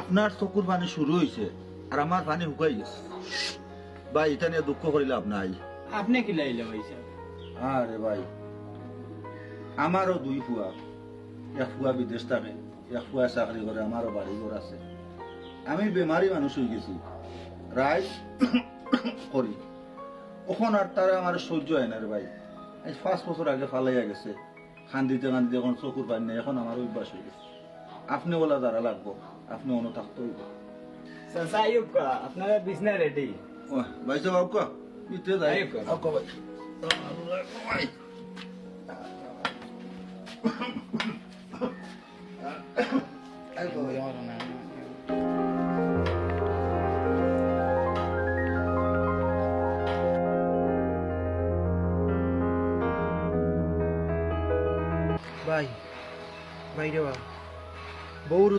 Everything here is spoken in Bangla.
আপনার চকুর পানি শুরু হয়েছে আর আমার পানি শুকাই গেছে ভাই, এটা নিয়ে দুঃখ করি লাভ নাই। আপনি কি লাইলে ভাই সাহেব? আরে ভাই, আমারও দুই ফুয়া, এক ফুয়া বিদেশ থাকে, এক ফুয়া চাকরি করে, আমারও বাড়ি ঘর আছে। আমি বেমারি মানুষ হয়ে গেছি, রাইট করি ওখন আর তারা আমার সহ্য হয় না রে ভাই। এই 5 বছর আগে ফালাইয়া গেছে, কান্দিতে কান্দিতে এখন চকুর পানি নেই, এখন আমার অভ্যাস হয়ে গেছে। আপনি বলা যারা লাগবো, আপনি অন্য থাকতে হইব। চাচা আইব কা আপনারা বিছনা রেডি। ভাই সাহেব কা ইতে যাই আইব কা। আও কা ভাই। ভাই, ভাই রে ভাই, বউর